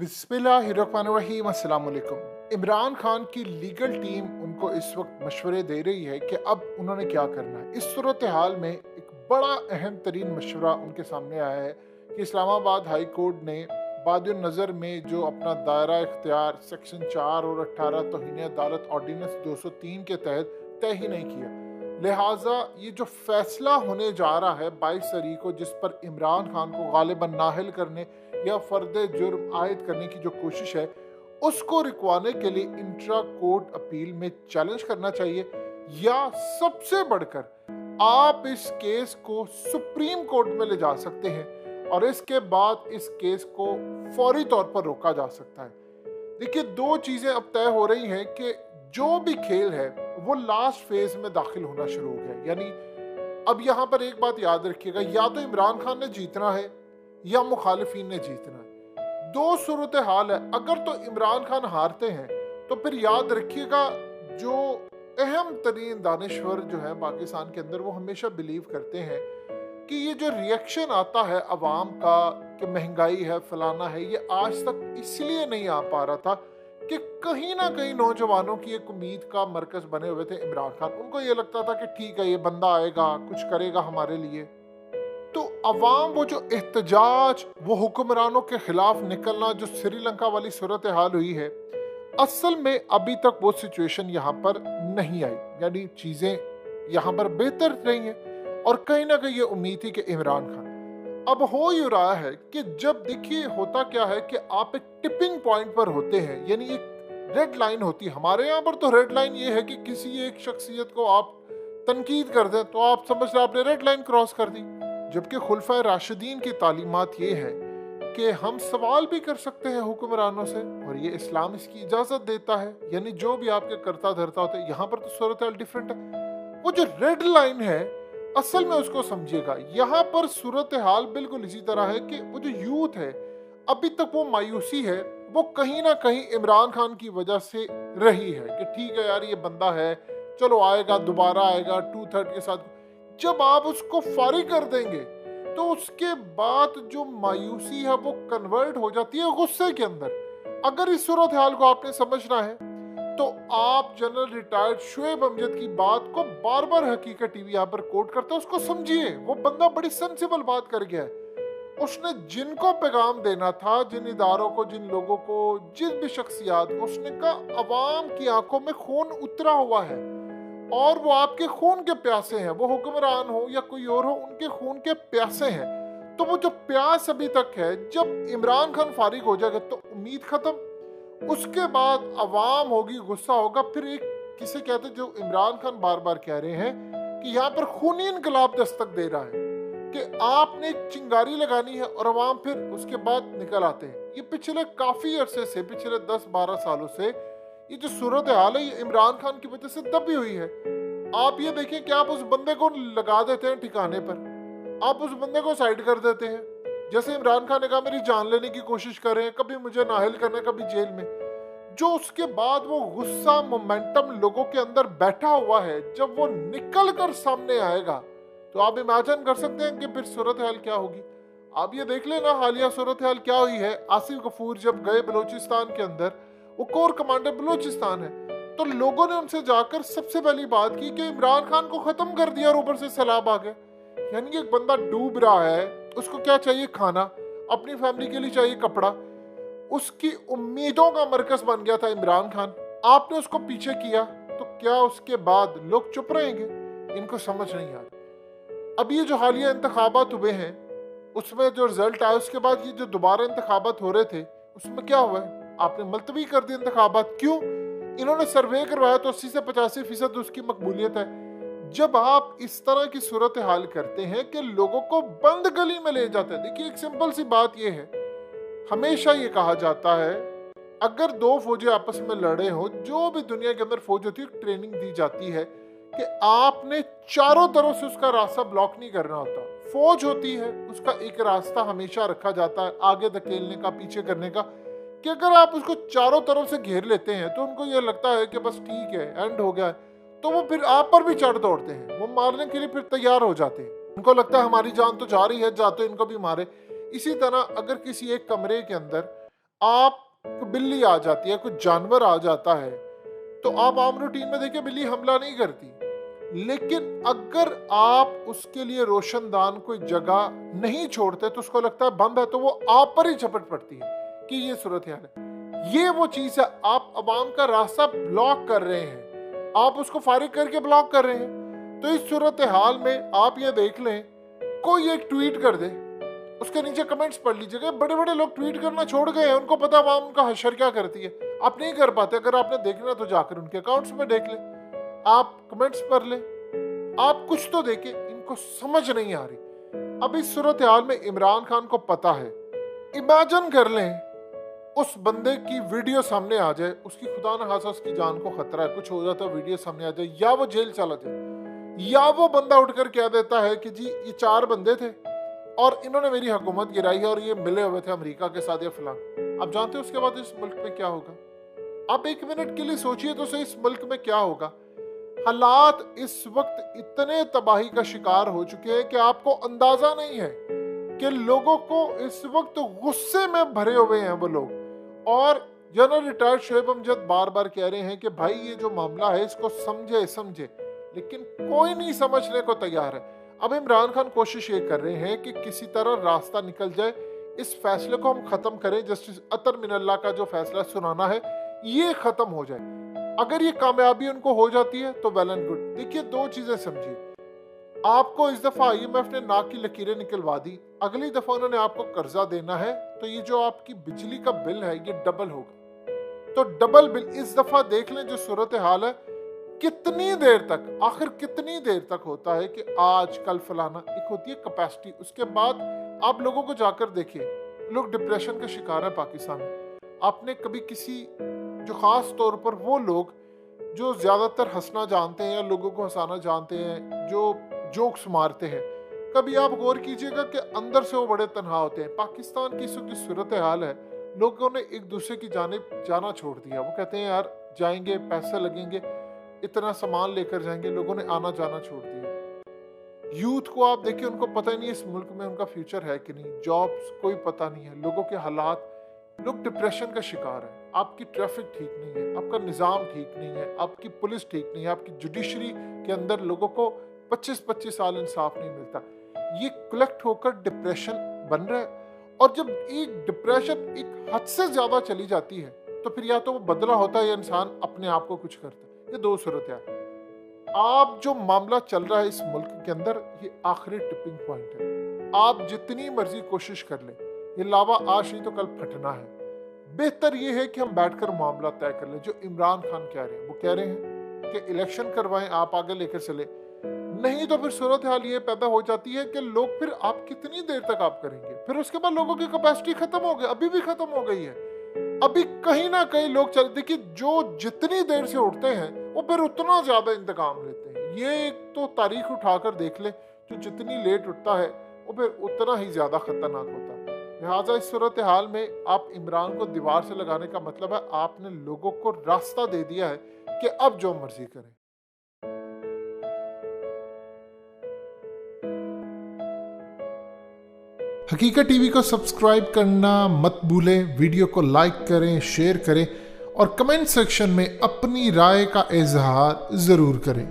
बिस्मिल्लाहिर्रहमानिर्रहीम अस्सलाम वालेकुम। इमरान खान की लीगल टीम उनको इस वक्त मशवरे दे रही है कि अब उन्होंने क्या करना है। इस सूरत हाल में एक बड़ा अहम तरीन मशवरा उनके सामने आया है कि इस्लामाबाद हाई कोर्ट ने बादिन नज़र में जो अपना दायरा इख्तियार सेक्शन 4 और 18 तौहीन अदालत ऑर्डिनेंस 203 के तहत तय ही नहीं किया। लिहाजा ये जो फैसला होने जा रहा है 22 तारीख को, जिस पर इमरान खान को गालिबन नाअहल करने या फर्द जुर्म आयद करने की जो कोशिश है उसको रुकवाने के लिए इंट्रा कोर्ट अपील में चैलेंज करना चाहिए, या सबसे बढ़कर आप इस केस को सुप्रीम कोर्ट में ले जा सकते हैं और इसके बाद इस केस को फौरी तौर पर रोका जा सकता है। देखिए, दो चीजें अब तय हो रही हैं कि जो भी खेल है वो लास्ट फेज में दाखिल होना शुरू हो गया। यानी अब यहाँ पर एक बात याद रखिएगा, या तो इमरान खान ने जीतना है या मुखालिफिन ने जीतना है। दो सूरत हाल है। अगर तो इमरान खान हारते हैं तो फिर याद रखिएगा, जो अहम तरीन दानिश्वर जो है पाकिस्तान के अंदर, वो हमेशा बिलीव करते हैं कि ये जो रिएक्शन आता है अवाम का कि महंगाई है फलाना है, ये आज तक इसलिए नहीं आ पा रहा था कि कहीं ना कहीं नौजवानों की एक उम्मीद का मरकज बने हुए थे इमरान खान। उनको ये लगता था कि ठीक है, ये बंदा आएगा कुछ करेगा हमारे लिए। तो अवाम वो जो एहतजाज, वो हुक्मरानों के खिलाफ निकलना, जो श्रीलंका वाली सूरत हाल हुई है, असल में अभी तक वो सिचुएशन यहाँ पर नहीं आई। यानी चीजें यहाँ पर बेहतर नहीं है और कहीं ना कहीं ये उम्मीद थी कि इमरान खान। अब हो ही रहा है कि जब देखिए होता क्या है कि आप एक टिपिंग पॉइंट पर होते हैं, यानी एक रेड लाइन होती है। हमारे यहाँ पर तो रेड लाइन ये है कि किसी एक शख्सियत को आप तनकीद कर दें तो आप समझ रहे आपने रेड लाइन क्रॉस कर दी। जबकि खुलफाए राशिदीन की तालीमात ये है कि हम सवाल भी कर सकते हैं हुक्मरानों से, और ये इस्लाम इसकी इजाजत देता है। यानी जो भी आपके करता धरता होता है, यहाँ पर तो सूरत हाल डिफरेंट है। वो जो रेड लाइन है असल में उसको समझिएगा। यहाँ पर सूरत हाल बिल्कुल इसी तरह है कि वो जो यूथ है अभी तक वो मायूसी है, वो कहीं ना कहीं इमरान खान की वजह से रही है कि ठीक है यार, ये बंदा है, चलो आएगा, दोबारा आएगा 2/3 के साथ। जब आप उसको फारिग कर देंगे तो उसके बाद जो मायूसी है वो कन्वर्ट हो जाती है गुस्से के अंदर। अगर इस सूरत हाल को आपने समझना है तो आप जनरल रिटायर्ड शुएब अमजद की बात को बार बार हकीकत टीवी यहाँ पर कोट करते हैं, उसको समझिए। वो बंदा बड़ी सेंसिबल बात कर गया है। उसने जिनको पैगाम देना था, जिन इदारों को, जिन लोगों को, जिस भी शख्सियात को, उसने कहा अवाम की आंखों में खून उतरा हुआ है और वो आपके खून के प्यासे हैं। वो हुक्मरान हो या कोई और हो, उनके खून के प्यासे हैं। तो वो जो प्यास अभी तक है, जब इमरान खान फारिग हो जाएगा तो उम्मीद खत्म। उसके बाद अवाम होगी, गुस्सा होगा। फिर एक किसे कहते हैं, जो इमरान खान बार बार कह रहे हैं कि यहाँ पर खूनी इनकलाब दस्तक दे रहा है कि आपने एक चिंगारी लगानी है, और अवाम फिर उसके बाद निकल आते हैं। ये पिछले काफी अरसे से, पिछले 10-12 सालों से ये जो सूरत हाल है, ये इमरान खान की वजह से दबी हुई है। आप ये देखें कि आप उस बंदे को लगा देते हैं ठिकाने पर, आप उस बंदे को साइड कर देते हैं। जैसे इमरान खान ने कहा मेरी जान लेने की कोशिश कर रहे हैं, कभी मुझे नाहल करना, कभी जेल में। जो उसके बाद वो गुस्सा, मोमेंटम लोगों के अंदर बैठा हुआ है, जब वो निकल कर सामने आएगा तो आप इमेजिन कर सकते हैं कि फिर सूरत हाल क्या होगी। आप ये देख लेना हालिया सूरत हाल क्या हुई है। आसिफ गफूर जब गए बलोचिस्तान के अंदर, वो कोर कमांडर बलोचिस्तान है, तो लोगों ने उनसे जाकर सबसे पहली बात की कि इमरान खान को खत्म कर दिया और ऊपर से सैलाब आ गए। यानी एक बंदा डूब रहा है, उसको क्या चाहिए? खाना, अपनी फैमिली के लिए चाहिए कपड़ा। उसकी उम्मीदों का मरकज बन गया था इमरान खान। आपने उसको पीछे किया तो क्या उसके बाद लोग चुप रहेंगे? इनको समझ नहीं आ रही। अब ये जो हालिया इंतखाबात हुए हैं, उसमें जो रिजल्ट आया, उसके बाद ये जो दोबारा इंतखाबात हो रहे थे, उसमें क्या हुआ है? आपने मुलतवी कर दिए इंतखाबात। क्यों? इन्होंने सर्वे करवाया तो 80 से 85% उसकी मकबूलियत है। जब आप इस तरह की सूरत हाल करते हैं कि लोगों को बंद गली में ले जाते हैं। देखिए, एक सिंपल सी बात यह है, हमेशा ये कहा जाता है अगर दो फौजें आपस में लड़े हो, जो भी दुनिया के अंदर फौज होती है, ट्रेनिंग दी जाती है कि आपने चारों तरफ से उसका रास्ता ब्लॉक नहीं करना होता। फौज होती है, उसका एक रास्ता हमेशा रखा जाता है आगे धकेलने का, पीछे करने का, कि अगर आप उसको चारों तरफ से घेर लेते हैं तो उनको ये लगता है कि बस ठीक है, एंड हो गया है, तो वो फिर आप पर भी चढ़ दौड़ते हैं, वो मारने के लिए फिर तैयार हो जाते हैं। उनको लगता है हमारी जान तो जा रही है, जा तो इनको भी मारे। इसी तरह अगर किसी एक कमरे के अंदर आप बिल्ली आ जाती है, कुछ जानवर आ जाता है, तो आप आम रूटीन में देखिए बिल्ली हमला नहीं करती। लेकिन अगर आप उसके लिए रोशनदान कोई जगह नहीं छोड़ते तो उसको लगता है बंद है, तो वो आप पर ही झपट पड़ती है कि ये सूरत हाल है। ये वो चीज है, आप अवाम का रास्ता ब्लॉक कर रहे हैं, आप उसको फारिग करके ब्लॉक कर रहे हैं। तो इस सूरत हाल में आप ये देख लें, कोई एक ट्वीट कर दे, उसके नीचे कमेंट्स पढ़ लीजिएगा, बड़े बड़े लोग ट्वीट करना छोड़ गए हैं, उनको पता अवाम उनका हशर क्या करती है। आप नहीं कर पाते, अगर आपने देखना तो जाकर उनके अकाउंट्स में देख ले, आप कमेंट्स पढ़ ले, आप कुछ तो देखें, इनको समझ नहीं आ रही। अब इस सूरत हाल में इमरान खान को पता है, इमेजिन कर लें उस बंदे की वीडियो सामने आ जाए, उसकी खुदा न खासा उसकी जान को खतरा है, कुछ हो जाता है, वीडियो सामने आ जाए, या वो जेल चला जाए, या वो बंदा उठकर कह देता है कि जी ये 4 बंदे थे और इन्होंने मेरी हुकूमत गिराई है और ये मिले हुए थे अमेरिका के साथ या फलां। आप जानते हो उसके बाद इस मुल्क में क्या होगा? आप एक मिनट के लिए सोचिए तो सही, इस मुल्क में क्या होगा। हालात इस वक्त इतने तबाही का शिकार हो चुके हैं कि आपको अंदाजा नहीं है कि लोगों को इस वक्त गुस्से में भरे हुए हैं वो लोग। और जनरल रिटायर्ड शोएब अमजद बार बार कह रहे हैं कि भाई ये जो मामला है इसको समझे, लेकिन कोई नहीं समझने को तैयार है। अब इमरान खान कोशिश ये कर रहे हैं कि किसी तरह रास्ता निकल जाए, इस फैसले को हम खत्म करें, जस्टिस अतर मिनल्ला का जो फैसला सुनाना है ये खत्म हो जाए। अगर ये कामयाबी उनको हो जाती है तो वेल एंड गुड। देखिए 2 चीजें समझिए, आपको इस दफा IMF ने नाक की लकीरें निकलवा दी, अगली दफा उन्होंने आपको कर्जा देना है तो ये जो आपकी बिजली का बिल है ये डबल होगा। तो डबल बिल इस दफा देख लें जो सूरत हाल है, कितनी देर तक, आखिर कितनी देर तक होता है कि आज कल फलाना, एक होती है कैपेसिटी, उसके बाद आप लोगों को जाकर देखिए, लोग डिप्रेशन का शिकार है पाकिस्तान में। आपने कभी किसी, जो खास तौर पर वो लोग जो ज्यादातर हंसना जानते हैं या लोगों को हंसाना जानते हैं, जो जोक्स मारते हैं, कभी आप गौर कीजिएगा कि अंदर से वो बड़े तन्हा होते हैं। पाकिस्तान की सूरत हाल है, लोगों ने एक दूसरे की जानिब जाना छोड़ दिया। वो कहते हैं यार जाएंगे, पैसे लगेंगे, इतना सामान लेकर जाएंगे, लोगों ने आना जाना छोड़ दिया। यूथ को आप देखिए, उनको पता ही नहीं इस मुल्क में उनका फ्यूचर है कि नहीं, जॉब्स कोई पता नहीं है, लोगों के हालात, लोग डिप्रेशन का शिकार है। आपकी ट्रैफिक ठीक नहीं है, आपका निज़ाम ठीक नहीं है, आपकी पुलिस ठीक नहीं है, आपकी जुडिशरी के अंदर लोगों को 25-25 साल इंसाफ नहीं मिलता। ये कलेक्ट होकर डिप्रेशन बन रहा है। और जब एक डिप्रेशन एक हद से ज्यादा चली जाती है तो फिर या तो वो बदला होता है या इंसान अपने आप को कुछ करता है। ये 2 सूरत है। आप जो मामला चल रहा है इस मुल्क के अंदर, ये आखिरी टिपिंग पॉइंट है। आप जितनी मर्जी कोशिश कर लें, ये लावा आज नहीं तो कल फटना है। बेहतर ये है कि हम बैठकर मामला तय कर लें। जो इमरान खान कह रहे हैं, वो कह रहे हैं कि इलेक्शन करवाएं, आप आगे लेकर चले, नहीं तो फिर सूरत हाल ये पैदा हो जाती है कि लोग, फिर आप कितनी देर तक आप करेंगे, फिर उसके बाद लोगों की कैपेसिटी खत्म हो गई, अभी भी खत्म हो गई है। अभी कहीं ना कहीं लोग चल, देखिए जो जितनी देर से उठते हैं वो फिर उतना ज्यादा इंतकाम लेते हैं। ये एक तो तारीख उठाकर देख ले, जो जितनी लेट उठता है वो फिर उतना ही ज्यादा खतरनाक होता है। लिहाजा इस सूरत हाल में आप इमरान को दीवार से लगाने का मतलब है आपने लोगों को रास्ता दे दिया है कि अब जो मर्जी करें। हकीकत टीवी को सब्सक्राइब करना मत भूलें, वीडियो को लाइक करें, शेयर करें और कमेंट सेक्शन में अपनी राय का इजहार जरूर करें।